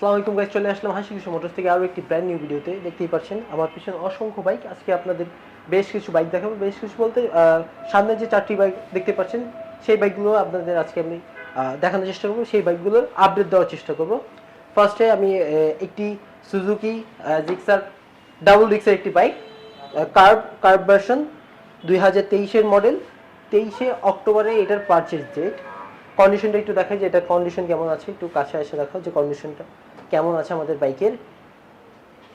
আসসালামু আলাইকুম গাইস, চলে আসলাম হাসি খুশি মোটরস থেকে আরও একটি ব্র্যান্ড নিউ ভিডিওতে। দেখতেই পাচ্ছেন আমার পিছনে অসংখ্য বাইক। আজকে আপনাদের বেশ কিছু বাইক দেখাবো। বেশ কিছু বলতে সামনে যে 4টি বাইক দেখতে পাচ্ছেন সেই বাইকগুলো আপনাদের আজকে আমি দেখানোর চেষ্টা করবো, সেই বাইকগুলোর আপডেট দেওয়ার চেষ্টা করব। ফার্স্টে আমি একটি সুজুকি জিক্সার ডাবল ডিক্সের একটি বাইক, কার্ভ ভার্সন 2023-এর মডেল, 23শে অক্টোবরে এটার পারচেজ ডেট। কন্ডিশনটা একটু দেখাই যে এটা কন্ডিশন কেমন আছে, একটু কাছে এসে দেখাও যে কন্ডিশনটা কেমন আছে আমাদের বাইকের।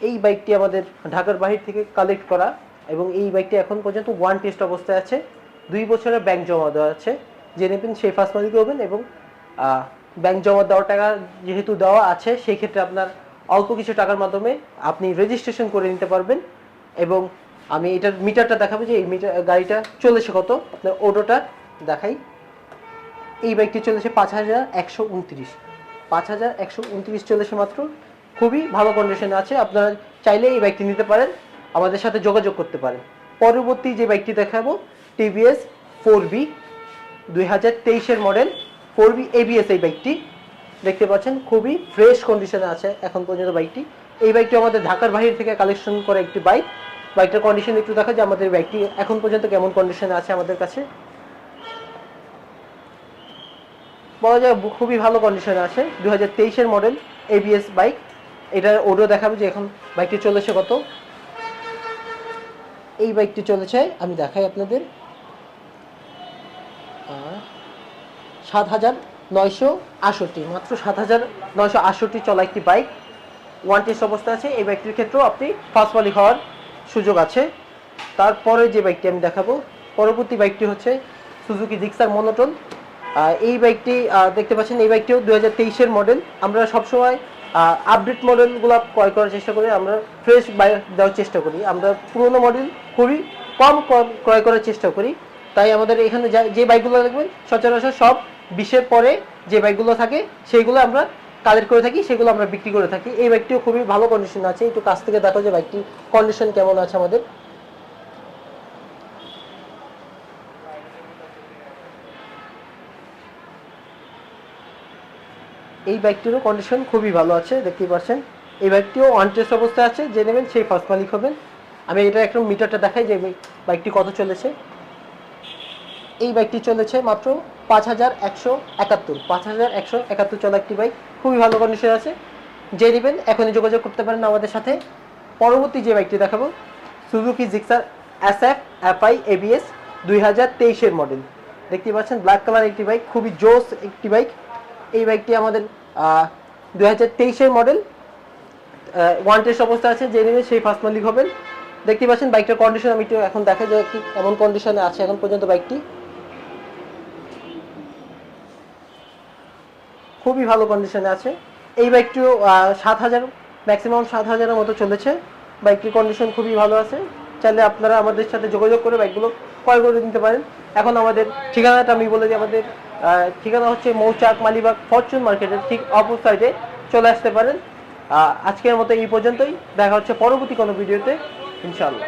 এই বাইকটি আমাদের ঢাকার বাহির থেকে কালেক্ট করা এবং এই বাইকটি এখন পর্যন্ত ওয়ান টেস্ট অবস্থায় আছে। 2 বছরের ব্যাংক জমা দেওয়া আছে, যে নেবেন সেই ফার্স্ট মালিক হবেন। এবং ব্যাংক জমা দেওয়ার টাকা যেহেতু দেওয়া আছে, সেই ক্ষেত্রে আপনার অল্প কিছু টাকার মাধ্যমে আপনি রেজিস্ট্রেশন করে নিতে পারবেন। এবং আমি এটার মিটারটা দেখাবো যে এই মিটার গাড়িটা চলেছে কত, আপনার অটোটা দেখাই। এই বাইকটি চলেছে 5129, 5129 চলেছে মাত্র। খুবই ভালো কন্ডিশনে আছে, আপনারা চাইলে এই বাইকটি নিতে পারেন, আমাদের সাথে যোগাযোগ করতে পারেন। পরবর্তী যে বাইকটি দেখাবো TVS 4B 2023-এর model, 4B ABS। এই বাইকটি দেখতে পাচ্ছেন খুবই ফ্রেশ কন্ডিশনে আছে এখন পর্যন্ত বাইকটি। এই বাইকটি আমাদের ঢাকার বাইরে থেকে কালেকশন করা একটি বাইক। বাইকটার কন্ডিশন একটু দেখা যে আমাদের বাইকটি এখন পর্যন্ত কেমন কন্ডিশনে আছে আমাদের কাছে। বলা যায় খুবই ভালো কন্ডিশনে আছে, 2023-এর মডেল ABS বাইক। এটার অডিও দেখাবো যে এখন বাইকটি চলেছে কত। এই বাইকটি চলেছে, আমি দেখাই আপনাদের, 7968, মাত্র 7968 চলা একটি বাইক, ওয়ান টেস্ট অবস্থা আছে। এই বাইকটির ক্ষেত্রেও আপনি ফার্স্ট মালিক হওয়ার সুযোগ আছে। তারপরে যে বাইকটি আমি দেখাবো, পরবর্তী বাইকটি হচ্ছে সুজুকি জিক্সার মনোটন। এই বাইকটি দেখতে পাচ্ছেন, এই বাইকটিও 2023-এর মডেল। আমরা সবসময় আপডেট মডেলগুলো ক্রয় করার চেষ্টা করি, আমরা ফ্রেশ বাইক দেওয়ার চেষ্টা করি। আমরা পুরোনো মডেল খুবই কম ক্রয় করার চেষ্টা করি। তাই আমাদের এখানে যে বাইকগুলো দেখবেন সচরাচর সব 20-এর পরে যে বাইকগুলো থাকে সেইগুলো আমরা কালেক্ট করে থাকি, সেগুলো আমরা বিক্রি করে থাকি। এই বাইকটিও খুবই ভালো কন্ডিশন আছে, একটু কাছ থেকে দেখো যে বাইকটি কন্ডিশন কেমন আছে আমাদের। এই বাইকটিরও কন্ডিশন খুবই ভালো আছে, দেখতেই পাচ্ছেন। এই বাইকটিও ওয়ান টেস্ট অবস্থায় আছে, যে নেবেন সেই ফার্স্ট মালিক হবেন। আমি এটা একটু মিটারটা দেখাই যে বাইকটি কত চলেছে। এই বাইকটি চলেছে মাত্র 5171, 5171 চলা একটি বাইক, খুবই ভালো কন্ডিশন আছে। যে নেবেন এখনই যোগাযোগ করতে পারেন আমাদের সাথে। পরবর্তী যে বাইকটি দেখাবো Suzuki Gixxer SF FI ABS 2023-এর মডেল। দেখতে পাচ্ছেন ব্ল্যাক কালার একটি বাইক, খুবই জোস একটি বাইক। এই বাইকটি আমাদের 2023-এর মডেল, ওয়ান টেস্ট অবস্থা আছে, যে নেবেন সেই ফার্স্ট মালিক হবেন। দেখতে পাচ্ছেন বাইকটার কন্ডিশন আমি একটু এখন দেখা যায় কি এমন কন্ডিশনে আছে এখন পর্যন্ত বাইকটি, খুবই ভালো কন্ডিশনে আছে। এই বাইকটিও 7000, ম্যাক্সিমাম 7000-এর মতো চলেছে। বাইকটির কন্ডিশন খুবই ভালো আছে, চাইলে আপনারা আমাদের সাথে যোগাযোগ করে বাইকগুলো ক্রয় করে নিতে পারেন। এখন আমাদের ঠিকানাটা আমি বলে দিই, আমাদের ঠিকানা হচ্ছে মৌচাক মালিবাগ ফরচুন মার্কেটের ঠিক অপর সাইডে চলে আসতে পারেন। আজকের মতো এই পর্যন্তই, দেখা হচ্ছে পরবর্তী কোনো ভিডিওতে ইনশাআল্লাহ।